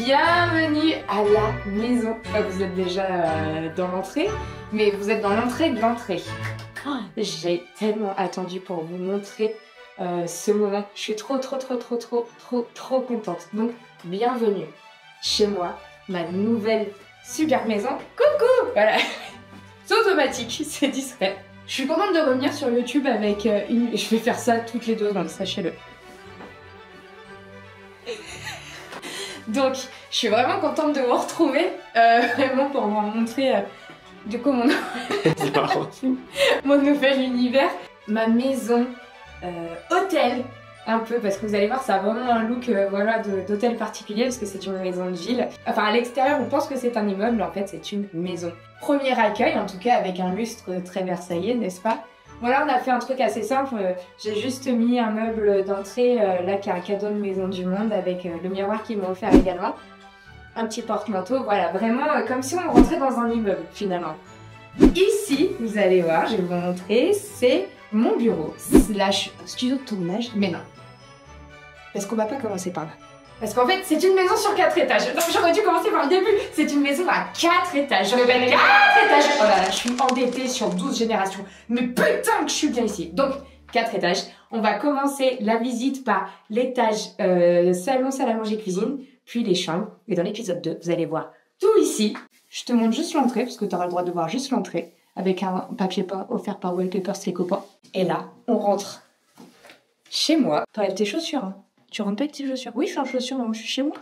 Bienvenue à la maison. Vous êtes déjà dans l'entrée, mais vous êtes dans l'entrée de l'entrée. Oh, j'ai tellement attendu pour vous montrer ce moment. Je suis trop contente. Donc, bienvenue chez moi, ma nouvelle super maison. Coucou! Voilà. C'est automatique, c'est discret. Je suis contente de revenir sur YouTube avec une... Je vais faire ça toutes les 2 secondes, sachez-le. Donc, je suis vraiment contente de vous retrouver, vraiment pour vous montrer du coup mon nouvel univers. Ma maison hôtel, un peu, parce que vous allez voir, ça a vraiment un look voilà, d'hôtel particulier, parce que c'est une maison de ville. Enfin, à l'extérieur, on pense que c'est un immeuble, mais en fait, c'est une maison. Premier accueil, en tout cas, avec un lustre très versaillais, n'est-ce pas? Voilà, on a fait un truc assez simple, j'ai juste mis un meuble d'entrée, là qui est un cadeau de Maison du Monde avec le miroir qu'ils m'ont offert également. Un petit porte-manteau, voilà, vraiment comme si on rentrait dans un immeuble finalement. Ici, vous allez voir, je vais vous montrer, c'est mon bureau slash studio de tournage, mais non. Parce qu'on va pas commencer par là. Parce qu'en fait, c'est une maison sur 4 étages. Donc j'aurais dû commencer par le début. C'est une maison à 4 étages. Je répète, 4 étages. Oh là là, je suis endettée sur 12 générations. Mais putain que je suis bien ici. Donc, 4 étages. On va commencer la visite par l'étage salon, salle à manger, cuisine, puis les chambres. Et dans l'épisode 2, vous allez voir tout ici. Je te montre juste l'entrée, parce que tu auras le droit de voir juste l'entrée, avec un papier peint offert par Wallpapers Les Copains. Et là, on rentre chez moi. T'enlèves tes chaussures, hein. Tu rentres pas avec tes chaussures? Oui, je suis en chaussures, mais je suis chez moi.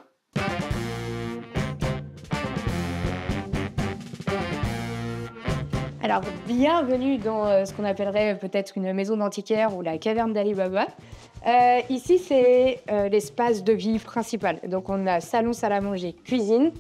Alors, bienvenue dans ce qu'on appellerait peut-être une maison d'antiquaire ou la caverne d'Ali Baba. Ici, c'est l'espace de vie principal. Donc, on a salon, salle à manger, cuisine.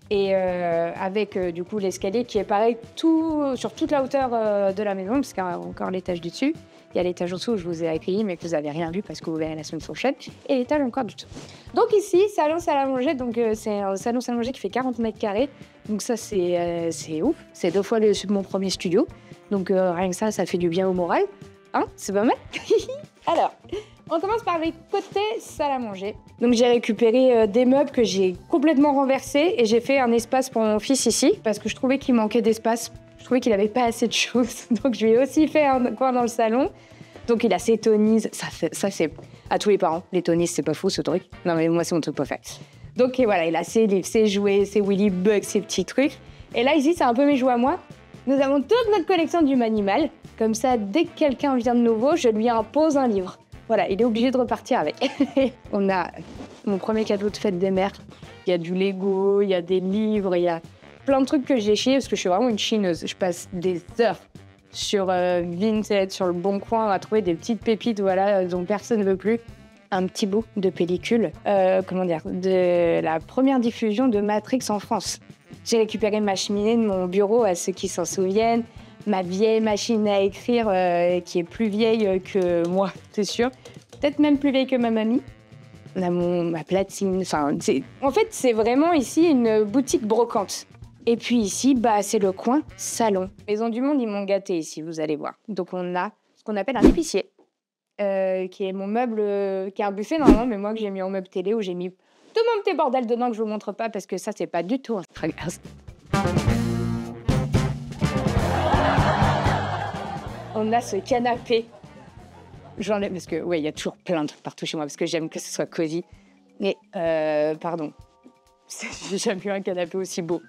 Et avec du coup l'escalier qui est pareil sur toute la hauteur de la maison, parce qu'il y a encore l'étage du dessus. Il y a l'étage en dessous où je vous ai accueilli, mais que vous n'avez rien vu parce que vous verrez la semaine prochaine. Et l'étage encore du dessous. Donc ici, salon, salle à manger. Donc c'est un salon, salle à manger qui fait 40 mètres carrés. Donc ça, c'est ouf. C'est 2 fois mon premier studio. Donc rien que ça fait du bien au moral. Hein, c'est pas mal. Alors, on commence par les côtés salle à manger. Donc j'ai récupéré des meubles que j'ai complètement renversés et j'ai fait un espace pour mon fils ici parce que je trouvais qu'il manquait d'espace. Je trouvais qu'il n'avait pas assez de choses. Donc je lui ai aussi fait un coin dans le salon. Donc il a ses tonises. Ça c'est à tous les parents. Les tonises, c'est pas fou ce truc. Non mais moi c'est mon truc préféré. Donc et voilà, il a ses livres, ses jouets, ses Willy Bugs, ses petits trucs. Et là ici c'est un peu mes jouets à moi. Nous avons toute notre collection d'Humanimal. Comme ça, dès que quelqu'un vient de nouveau, je lui impose un livre. Voilà, il est obligé de repartir avec. On a mon premier cadeau de fête des mères. Il y a du Lego, il y a des livres, il y a plein de trucs que j'ai chiés parce que je suis vraiment une chineuse. Je passe des heures sur Vinted, sur le Bon Coin à trouver des petites pépites voilà, dont personne ne veut plus. Un petit bout de pellicule, de la première diffusion de Matrix en France. J'ai récupéré ma cheminée de mon bureau, à ceux qui s'en souviennent. Ma vieille machine à écrire qui est plus vieille que moi, c'est sûr. Peut-être même plus vieille que ma mamie. On a ma platine. En fait, c'est vraiment ici une boutique brocante. Et puis ici, c'est le coin salon. Maison du Monde, ils m'ont gâté ici, vous allez voir. Donc on a ce qu'on appelle un épicier, qui est mon meuble, qui est un buffet normalement, mais moi que j'ai mis en meuble télé, où j'ai mis tout mon petit bordel dedans que je vous montre pas parce que ça, c'est pas du tout un Instagram. On a ce canapé. J'enlève parce que, ouais, il y a toujours plein de trucs partout chez moi parce que j'aime que ce soit cosy. Mais, pardon, j'ai jamais eu un canapé aussi beau.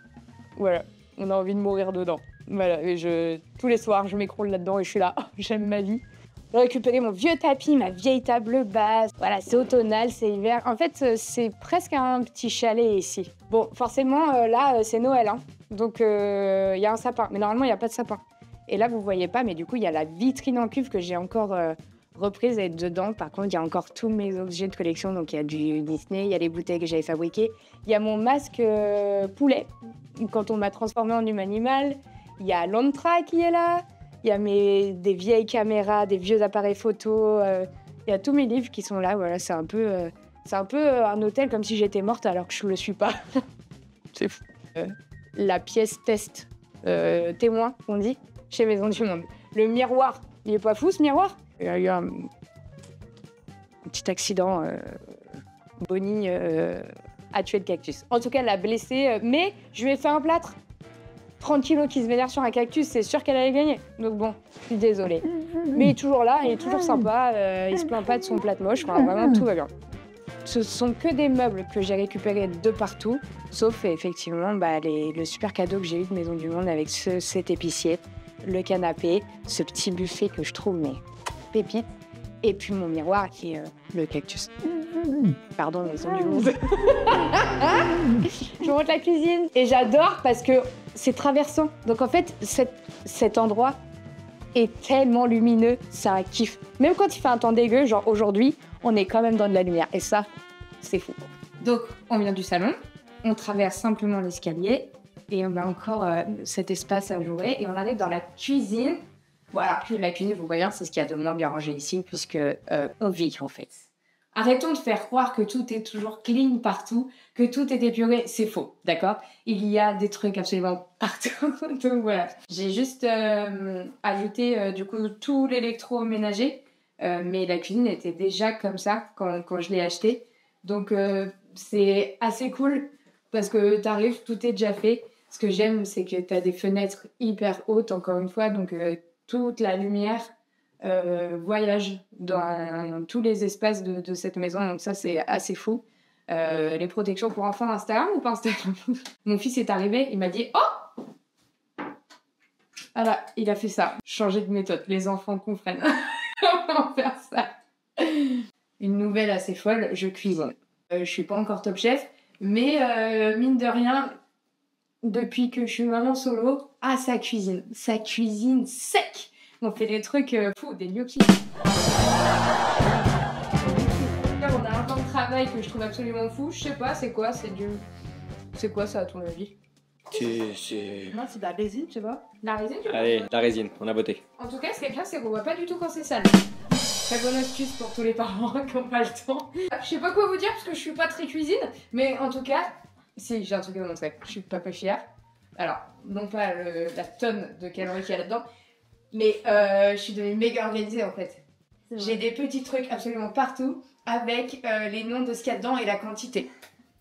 Voilà, on a envie de mourir dedans. Voilà, et tous les soirs, je m'écroule là-dedans et je suis là, oh, j'aime ma vie. J'ai récupéré mon vieux tapis, ma vieille table basse. Voilà, c'est automnal, c'est hiver. En fait, c'est presque un petit chalet ici. Bon, forcément, là, c'est Noël, hein. Donc, il y a un sapin. Mais normalement, il n'y a pas de sapin. Et là, vous voyez pas, mais du coup, il y a la vitrine en cuve que j'ai encore reprise. Et dedans, par contre, il y a encore tous mes objets de collection. Donc, il y a du Disney, il y a les bouteilles que j'avais fabriquées. Il y a mon masque poulet, quand on m'a transformé en Humanimal. Il y a l'Antra qui est là. Il y a des vieilles caméras, des vieux appareils photo. Il y a tous mes livres qui sont là. Voilà, c'est un peu un hôtel comme si j'étais morte alors que je ne le suis pas. C'est fou. La pièce test témoin, on dit, chez Maison du Monde. Le miroir, il est pas fou ce miroir? Il y a eu un petit accident. Bonnie à tuer le cactus. En tout cas, elle l'a blessé, mais je lui ai fait un plâtre. 30 kilos qui se vénère sur un cactus, c'est sûr qu'elle allait gagner. Donc bon, je suis désolée. Mais il est toujours là, il est toujours sympa, il se plaint pas de son plâtre moche, enfin, vraiment tout va bien. Ce sont que des meubles que j'ai récupérés de partout, sauf effectivement le super cadeau que j'ai eu de Maison du Monde avec cet épicier, le canapé, ce petit buffet que je trouve mais pépite, et puis mon miroir qui est le cactus. Pardon, Maison du Monde. Je monte la cuisine et j'adore parce que c'est traversant. Donc en fait, cet endroit est tellement lumineux, c'est un kiff. Même quand il fait un temps dégueu, genre aujourd'hui, on est quand même dans de la lumière. Et ça, c'est fou. Donc, on vient du salon, on traverse simplement l'escalier et on a encore cet espace à jouer. Et on arrive dans la cuisine. Voilà, la cuisine, vous voyez, c'est ce qu'il y a de moins bien rangé ici, puisque on vit en fait. Arrêtons de faire croire que tout est toujours clean partout, que tout est épuré. C'est faux, d'accord? Il y a des trucs absolument partout. Donc voilà. J'ai juste ajouté du coup tout l'électroménager, mais la cuisine était déjà comme ça quand je l'ai acheté. Donc c'est assez cool parce que t'arrives, tout est déjà fait. Ce que j'aime, c'est que t'as des fenêtres hyper hautes, encore une fois, donc toute la lumière voyage dans tous les espaces de cette maison, donc ça c'est assez fou. Les protections pour enfants Instagram ou pas Instagram? Mon fils est arrivé, il m'a dit oh, voilà, il a fait ça, changer de méthode, les enfants comprennent. Comment faire ça? Une nouvelle assez folle, je cuisine. Je suis pas encore top chef, mais mine de rien, depuis que je suis maman solo, ça cuisine sec. On fait des trucs fous, des gnocchis. On a un plan de travail que je trouve absolument fou. Je sais pas, c'est quoi? C'est quoi ça à ton avis? Non, c'est de la résine, je sais pas. La résine, tu vois? Allez, la résine, on a voté. En tout cas, ce qui est bien, c'est qu'on voit pas du tout quand c'est sale. Très bonne astuce pour tous les parents qui n'ont pas le temps. Je sais pas quoi vous dire parce que je suis pas très cuisine, mais en tout cas, si, j'ai un truc à vous montrer. Je suis pas fière. Alors, non pas la tonne de calories qu'il y a là-dedans, mais je suis devenue méga organisée en fait. J'ai des petits trucs absolument partout avec les noms de ce qu'il y a dedans et la quantité.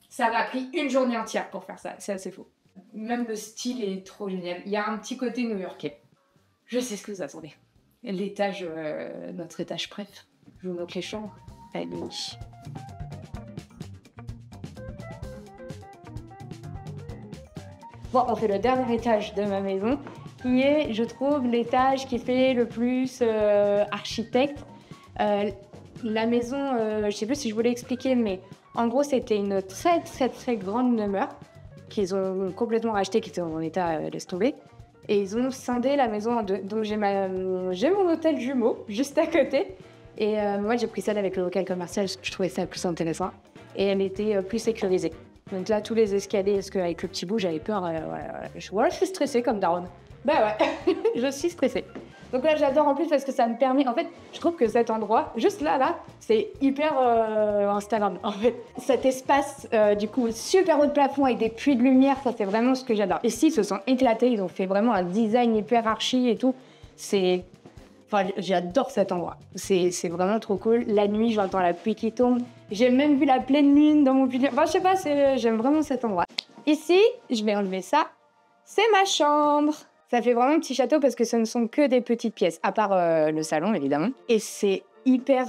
Ça m'a pris une journée entière pour faire ça, c'est assez fou. Même le style est trop génial. Il y a un petit côté new-yorkais. Je sais ce que vous attendez. L'étage, notre étage préf. Je vous montre les chambres. Allez. Bon, on fait le dernier étage de ma maison, qui est, je trouve, l'étage qui fait le plus architecte. La maison, je sais plus si je voulais expliquer, mais en gros, c'était une très très très grande demeure qu'ils ont complètement rachetée, qui était en état laisse tomber. Et ils ont scindé la maison en deux. Donc j'ai mon hôtel jumeau juste à côté. Et moi, j'ai pris celle avec le local commercial parce que je trouvais ça plus intéressant. Et elle était plus sécurisée. Donc là, tous les escaliers, parce qu'avec le petit bout, j'avais peur. Je suis stressée comme daronne. Bah ouais, je suis stressée. Donc là, j'adore en plus parce que ça me permet... En fait, je trouve que cet endroit, juste là, c'est hyper Instagram, en fait. Cet espace, du coup, super haut de plafond avec des puits de lumière, ça, c'est vraiment ce que j'adore. Ici, ils se sont éclatés, ils ont fait vraiment un design hyper archi et tout. C'est... Enfin, j'adore cet endroit. C'est vraiment trop cool. La nuit, j'entends la pluie qui tombe. J'ai même vu la pleine lune dans mon puits de... Enfin, je sais pas, j'aime vraiment cet endroit. Ici, je vais enlever ça. C'est ma chambre. Ça fait vraiment un petit château parce que ce ne sont que des petites pièces, à part le salon, évidemment. Et c'est hyper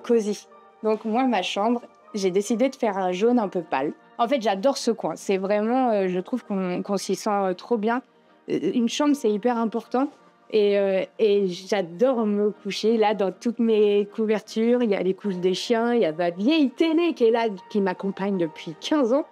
cosy. Donc moi, ma chambre, j'ai décidé de faire un jaune un peu pâle. En fait, j'adore ce coin. C'est vraiment, je trouve qu'on s'y sent trop bien. Une chambre, c'est hyper important. Et j'adore me coucher là dans toutes mes couvertures. Il y a les couches des chiens, il y a ma vieille télé qui est là, qui m'accompagne depuis 15 ans.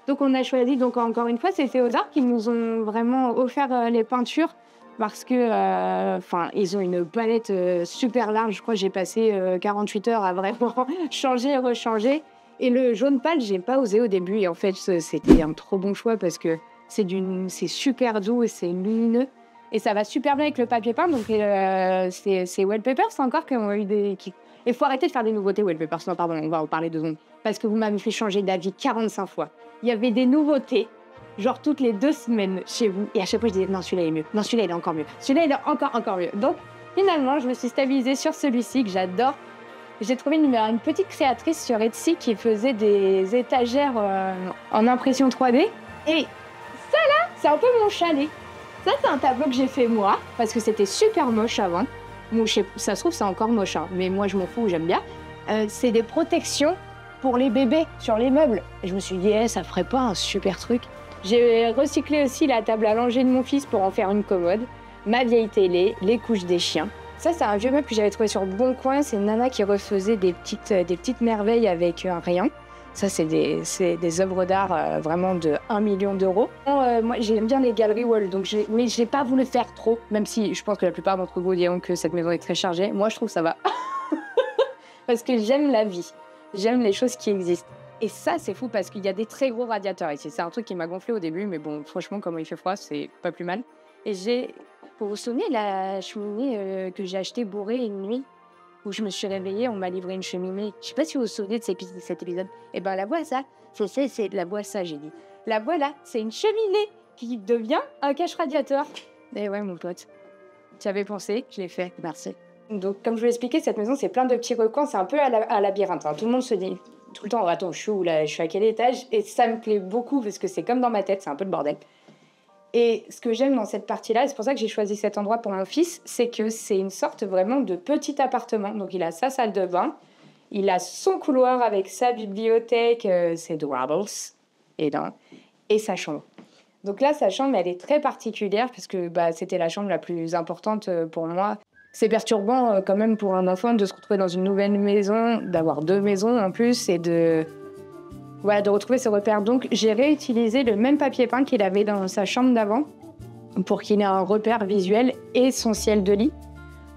Donc on a choisi, donc encore une fois, c'est Féodor qui nous ont vraiment offert les peintures parce que, ils ont une palette super large. Je crois que j'ai passé 48 heures à vraiment changer et rechanger. Et le jaune pâle, j'ai pas osé au début. Et en fait, c'était un trop bon choix parce que c'est super doux et c'est lumineux. Et ça va super bien avec le papier peint. Donc c'est Wallpaper, c'est encore qui ont eu des... Il faut arrêter de faire des nouveautés Wallpaper, sinon pardon, on va en parler 2 secondes. Parce que vous m'avez fait changer d'avis 45 fois. Il y avait des nouveautés, genre toutes les 2 semaines chez vous. Et à chaque fois, je disais, non, celui-là est mieux. Non, celui-là, il est encore mieux. Celui-là, il est encore mieux. Donc, finalement, je me suis stabilisée sur celui-ci que j'adore. J'ai trouvé une petite créatrice sur Etsy qui faisait des étagères en impression 3D. Et ça là, c'est un peu mon chalet. Ça, c'est un tableau que j'ai fait moi, parce que c'était super moche avant. Bon, ça se trouve, c'est encore moche, hein, mais moi, je m'en fous, j'aime bien. C'est des protections pour les bébés sur les meubles. Et je me suis dit, ça ferait pas un super truc. J'ai recyclé aussi la table à langer de mon fils pour en faire une commode, ma vieille télé, les couches des chiens. Ça, c'est un vieux meuble que j'avais trouvé sur Bon Coin. C'est une nana qui refaisait des petites merveilles avec un rayon. Ça, c'est des œuvres d'art vraiment de 1 million d'euros. Moi, j'aime bien les galeries wall, mais j'ai pas voulu faire trop, même si je pense que la plupart d'entre vous diront que cette maison est très chargée. Moi, je trouve que ça va. Parce que j'aime la vie. J'aime les choses qui existent. Et ça, c'est fou parce qu'il y a des très gros radiateurs ici. C'est un truc qui m'a gonflé au début, mais bon, franchement, comme il fait froid, c'est pas plus mal. Et pour vous souvenir, la cheminée que j'ai achetée bourrée une nuit, où je me suis réveillée, on m'a livré une cheminée. Je sais pas si vous vous souvenez de cet épisode. Eh ben, la bois, ça, la bois, ça, j'ai dit. La bois, là, c'est une cheminée qui devient un cache-radiateur. Eh ouais, mon pote. Tu avais pensé, je l'ai fait. Merci. Donc, comme je vous l'ai expliqué, cette maison, c'est plein de petits recoins. C'est un peu un labyrinthe. Hein. Tout le monde se dit tout le temps, attends, je suis où là? Je suis à quel étage? Et ça me plaît beaucoup parce que c'est comme dans ma tête, c'est un peu le bordel. Et ce que j'aime dans cette partie-là, et c'est pour ça que j'ai choisi cet endroit pour mon fils, c'est que c'est une sorte vraiment de petit appartement. Donc il a sa salle de bain, il a son couloir avec sa bibliothèque, ses Dorables, et sa chambre. Donc là, sa chambre, elle est très particulière parce que c'était la chambre la plus importante pour moi. C'est perturbant quand même pour un enfant de se retrouver dans une nouvelle maison, d'avoir 2 maisons en plus et de retrouver ses repères. Donc, j'ai réutilisé le même papier peint qu'il avait dans sa chambre d'avant pour qu'il ait un repère visuel et son ciel de lit.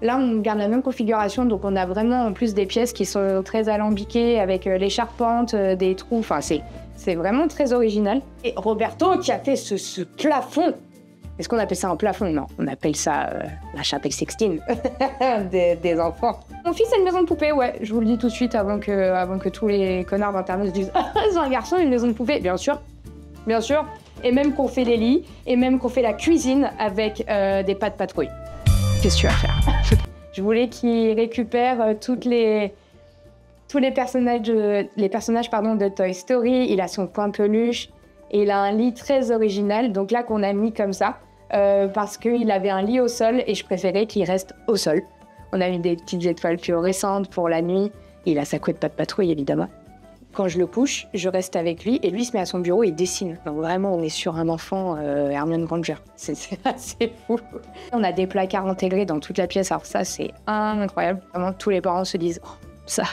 Là, on garde la même configuration, donc on a vraiment en plus des pièces qui sont très alambiquées avec les charpentes, des trous. Enfin, c'est vraiment très original. Et Roberto qui a fait ce plafond. Est-ce qu'on appelle ça un plafond? Non, on appelle ça la chapelle Sixtine des enfants. Mon fils a une maison de poupée, ouais. Je vous le dis tout de suite avant que tous les connards d'internet se disent « Ah, c'est un garçon, une maison de poupée !» Bien sûr, bien sûr. Et même qu'on fait les lits, et même qu'on fait la cuisine avec des pas de patrouille. Qu'est-ce que tu vas faire? Je voulais qu'il récupère tous les personnages de Toy Story. Il a son coin peluche. Et il a un lit très original, donc là qu'on a mis comme ça, parce qu'il avait un lit au sol et je préférais qu'il reste au sol. On a mis des petites étoiles fluorescentes pour la nuit. Il a sa couette pas de patrouille, évidemment. Quand je le couche, je reste avec lui et lui se met à son bureau et dessine. Donc vraiment, on est sur un enfant Hermione Granger. C'est assez fou. On a des placards intégrés dans toute la pièce, alors ça, c'est incroyable. Vraiment, tous les parents se disent oh, ça,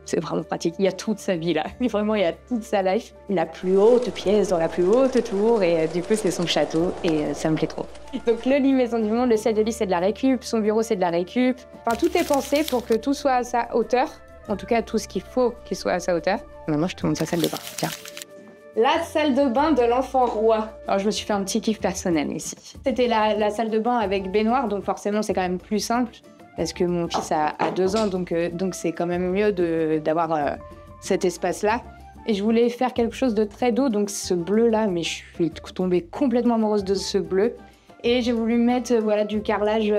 c'est vraiment pratique. Il y a toute sa vie là. Vraiment, il y a toute sa life. La plus haute pièce dans la plus haute tour et du coup, c'est son château et ça me plaît trop. Donc le lit Maison du Monde, le ciel de lit, c'est de la récup. Son bureau, c'est de la récup. Enfin, tout est pensé pour que tout soit à sa hauteur. En tout cas, tout ce qu'il faut qu'il soit à sa hauteur. Maintenant, je te montre sa salle de bain. Tiens. La salle de bain de l'enfant roi. Alors, je me suis fait un petit kiff personnel ici. C'était la salle de bain avec baignoire, donc forcément, c'est quand même plus simple. Parce que mon fils a 2 ans, donc c'est quand même mieux d'avoir cet espace-là. Et je voulais faire quelque chose de très doux, donc ce bleu-là, mais je suis tombée complètement amoureuse de ce bleu. Et j'ai voulu mettre du carrelage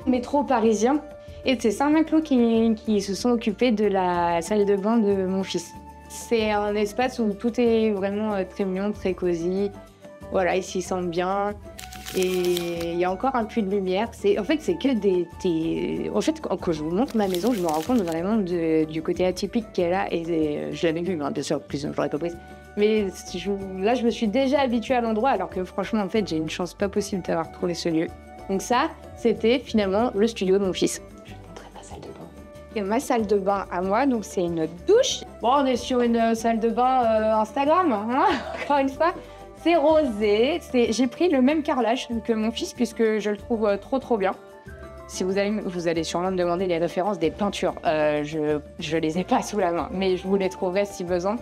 métro parisien. Et c'est Saint-Maclou qui se sont occupés de la salle de bain de mon fils. C'est un espace où tout est vraiment très mignon, très cosy. Voilà, ils s'y sentent bien. Et il y a encore un puits de lumière. En fait, c'est que En fait, quand je vous montre ma maison, je me rends compte vraiment du côté atypique qu'elle a. Et je l'avais vu, hein, bien sûr, plus je l'aurais pas prise. Mais là, je me suis déjà habituée à l'endroit, alors que franchement, en fait, j'ai une chance pas possible d'avoir trouvé ce lieu. Donc ça, c'était finalement le studio de mon fils. Je vais te montrer ma salle de bain. Et ma salle de bain à moi, donc c'est une douche. Bon, on est sur une salle de bain Instagram, hein, encore une fois. C'est rosé. J'ai pris le même carrelage que mon fils puisque je le trouve trop bien. Si vous allez sûrement me demander les références des peintures. Je les ai pas sous la main, mais je vous les trouverai si besoin.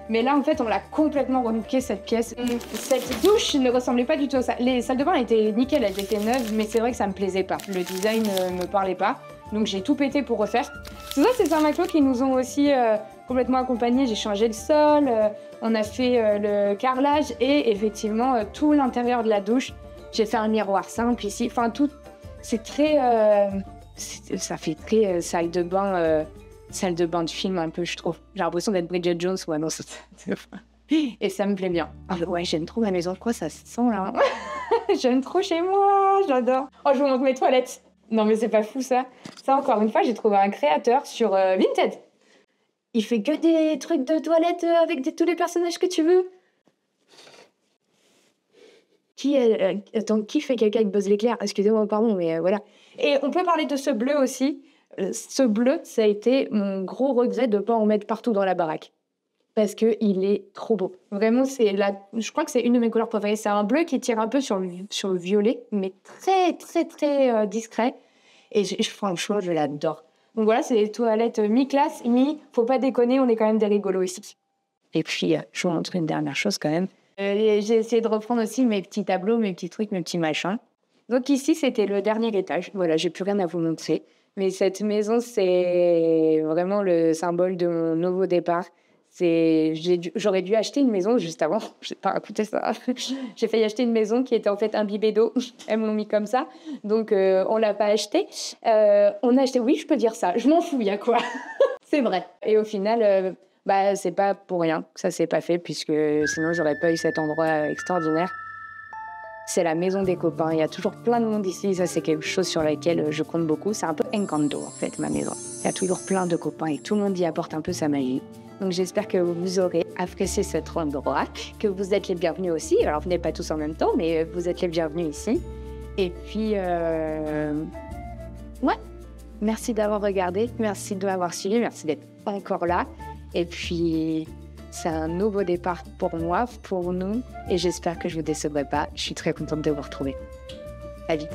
Mais là, en fait, on l'a complètement relooké cette pièce. Cette douche ne ressemblait pas du tout à ça. Les salles de bain étaient nickel, elles étaient neuves, mais c'est vrai que ça me plaisait pas. Le design ne me parlait pas, donc j'ai tout pété pour refaire. Tout ça, c'est Saint-Maclou qui nous ont aussi complètement accompagnés. J'ai changé le sol, on a fait le carrelage et effectivement tout l'intérieur de la douche. J'ai fait un miroir simple ici. Enfin, tout, c'est très, ça fait très salle de bain salle de bain de film un peu, je trouve. J'ai l'impression d'être Bridget Jones ou non, et ça me plaît bien. Ah ouais, j'aime trop ma maison. Quoi, ça se sent là? J'aime trop chez moi, j'adore. Oh, je vous montre mes toilettes. Non, mais c'est pas fou ça. Ça, encore une fois, j'ai trouvé un créateur sur Vinted. Il fait que des trucs de toilettes avec tous les personnages que tu veux. Attends, qui fait caca avec Buzz l'éclair? Excusez-moi, pardon, mais voilà. Et on peut parler de ce bleu aussi. Ce bleu, ça a été mon gros regret de ne pas en mettre partout dans la baraque. Parce qu'il est trop beau. Vraiment, je crois que c'est une de mes couleurs préférées. C'est un bleu qui tire un peu sur le violet, mais très, très, très discret. Et franchement, je l'adore. Donc voilà, c'est des toilettes mi-classe, faut pas déconner, on est quand même des rigolos ici. Et puis, je vous montre une dernière chose quand même. J'ai essayé de reprendre aussi mes petits tableaux, mes petits trucs, mes petits machins. Donc ici, c'était le dernier étage. Voilà, j'ai plus rien à vous montrer. Mais cette maison, c'est vraiment le symbole de mon nouveau départ. J'aurais dû acheter une maison juste avant. J'ai pas écouté ça. J'ai failli acheter une maison qui était en fait imbibée d'eau. Elles me l'ont mis comme ça. Donc, on l'a pas acheté. On a acheté, oui, je peux dire ça. Je m'en fous, il y a quoi. C'est vrai. Et au final, c'est pas pour rien que ça s'est pas fait, puisque sinon, j'aurais pas eu cet endroit extraordinaire. C'est la maison des copains. Il y a toujours plein de monde ici. Ça, c'est quelque chose sur lequel je compte beaucoup. C'est un peu Encanto, en fait, ma maison. Il y a toujours plein de copains et tout le monde y apporte un peu sa magie. Donc, j'espère que vous aurez apprécié cet endroit, que vous êtes les bienvenus aussi. Alors, venez pas tous en même temps, mais vous êtes les bienvenus ici. Et puis, ouais, merci d'avoir regardé. Merci de m'avoir suivi. Merci d'être encore là. Et puis... c'est un nouveau départ pour moi, pour nous, et j'espère que je ne vous décevrai pas. Je suis très contente de vous retrouver. À vite.